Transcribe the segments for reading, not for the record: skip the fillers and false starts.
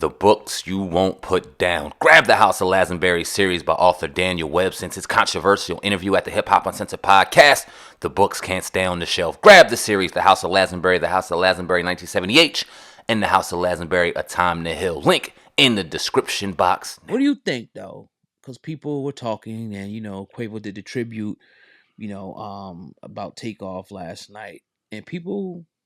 The books you won't put down. Grab the House of Lazenberry series by author Daniel Webb. Since its controversial interview at the Hip Hop Uncensored podcast, the books can't stay on the shelf. Grab the series, The House of Lazenberry, The House of Lazenberry 1970H, and The House of Lazenberry, A Time to Heal. Link in the description box. What do you think, though? Because people were talking, and Quavo did the tribute, about Takeoff last night, and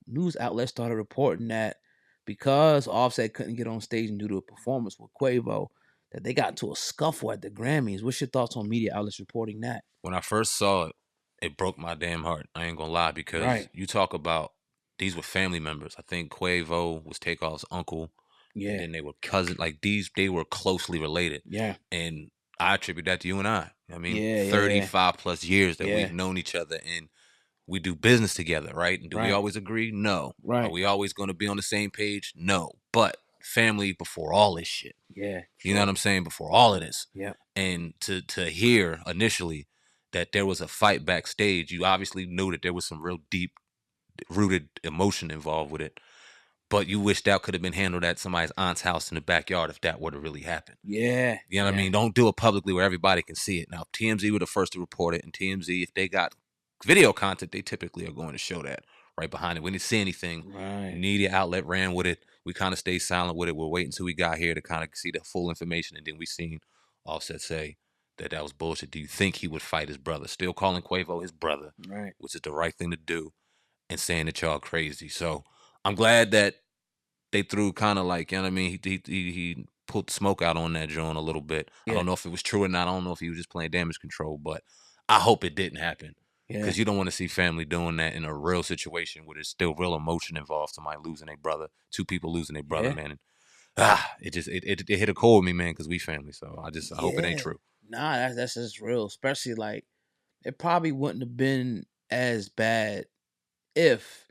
news outlets started reporting that because Offset couldn't get on stage and do the performance with Quavo, that they got into a scuffle at the Grammys. What's your thoughts on media outlets reporting that? When I first saw it, it broke my damn heart. I ain't gonna lie, because you talk about these were family members. I think Quavo was Takeoff's uncle. Yeah. And then they were cousins. Like they were closely related. Yeah. And I attribute that to you and I. I mean, Yeah, 35 plus years that Yeah. we've known each other, and we do business together, right? And do we always agree? No. Right. Are we always going to be on the same page? No. But family before all this shit. Yeah. You know what I'm saying? Before all of this. Yeah. And to hear initially that there was a fight backstage, you obviously knew that there was some real deep rooted emotion involved with it. But you wish that could have been handled at somebody's aunt's house in the backyard if that were to really happen. Yeah. You know what I mean? Don't do it publicly where everybody can see it. Now, TMZ were the first to report it, and TMZ, if they got video content, they typically are going to show that right behind it. We didn't see anything. Right. Media outlet ran with it. We kind of stayed silent with it. We're waiting until we got here to kind of see the full information, and then we seen Offset say that was bullshit. Do you think he would fight his brother? Still calling Quavo his brother, Right. which is the right thing to do, and saying that y'all crazy. So I'm glad that they threw kind of like, you know what I mean? He put smoke out on that joint a little bit. Yeah. I don't know if it was true or not. I don't know if he was just playing damage control, but I hope it didn't happen. Because you don't want to see family doing that in a real situation where there's still real emotion involved. Somebody losing a brother, two people losing a brother, man. And, it hit a chord with me, man, because we family. So I hope it ain't true. Nah, that's just real. Especially like it probably wouldn't have been as bad if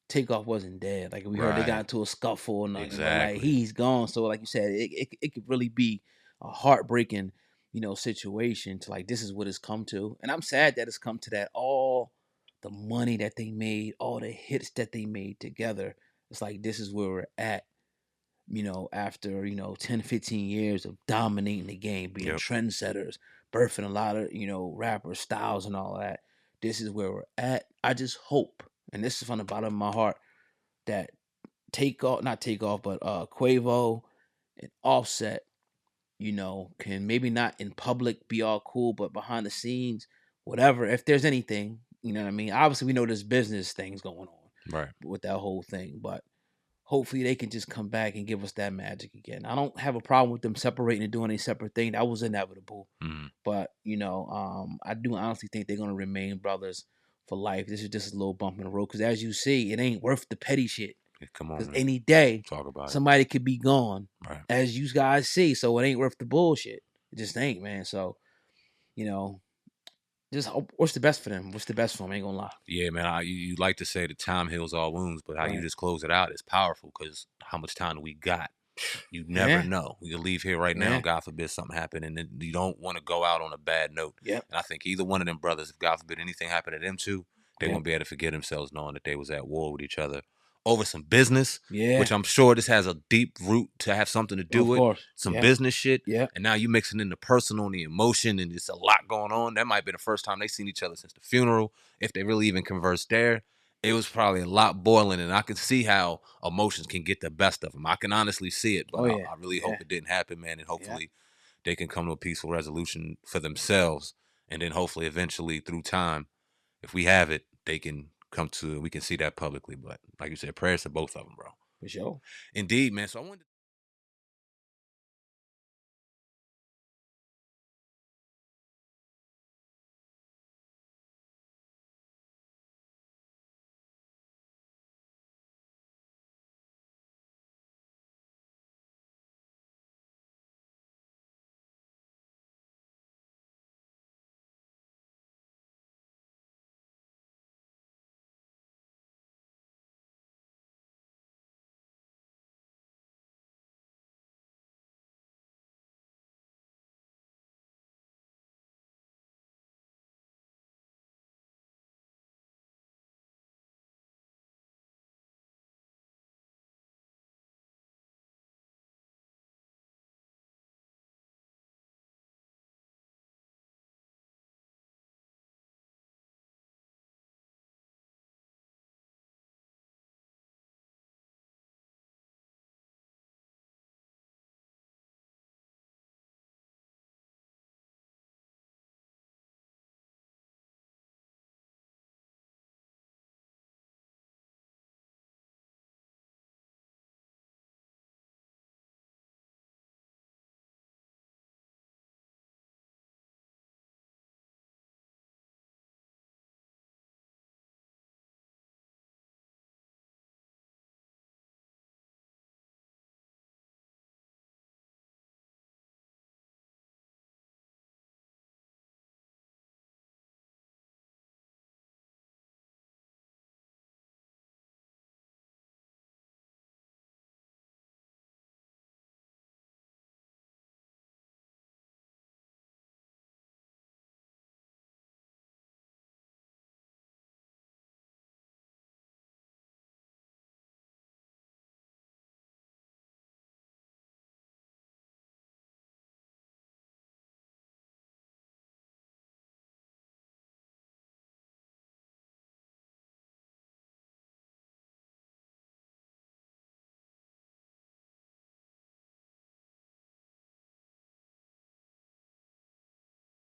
Takeoff wasn't dead. Like we heard they got into a scuffle and nothing. Exactly. Like he's gone. So like you said, it could really be a heartbreaking, situation to like this is what it's come to. And I'm sad that it's come to that. All the money that they made, all the hits that they made together. It's like this is where we're at. After 10, 15 years of dominating the game, being trendsetters, birthing a lot of, rapper styles and all that. This is where we're at. I just hope, and this is from the bottom of my heart, that not Takeoff, but Quavo and Offset, can maybe not in public be all cool, but behind the scenes, whatever, if there's anything, you know what I mean? Obviously, we know there's business things going on with that whole thing, but hopefully they can just come back and give us that magic again. I don't have a problem with them separating and doing a separate thing. That was inevitable. But, I do honestly think they're going to remain brothers for life. This is just a little bump in the road. Because as you see, it ain't worth the petty shit. Come on, because any day, talk about somebody could be gone. Right. As you guys see. So it ain't worth the bullshit. It just ain't, man. So, just hope, what's the best for them? What's the best for them? I ain't gonna lie. Yeah, man. You like to say the time heals all wounds, but how you just close it out is powerful because how much time do we got? You never know. We can leave here right now, God forbid something happen, and then you don't want to go out on a bad note. Yeah. And I think either one of them brothers, if God forbid anything happened to them two, they won't be able to forget themselves knowing that they was at war with each other over some business, which I'm sure this has a deep root to have something to do with some business shit. Yeah. And now you mixing in the personal and the emotion, and it's a lot going on. That might be the first time they seen each other since the funeral, if they really even conversed there. It was probably a lot boiling, and I can see how emotions can get the best of them. I can honestly see it, but I really hope it didn't happen, man, and hopefully they can come to a peaceful resolution for themselves, and then hopefully eventually through time, if we have it, they can come to, we can see that publicly. But like you said, prayers to both of them, bro. For sure. Indeed, man. So I wanted to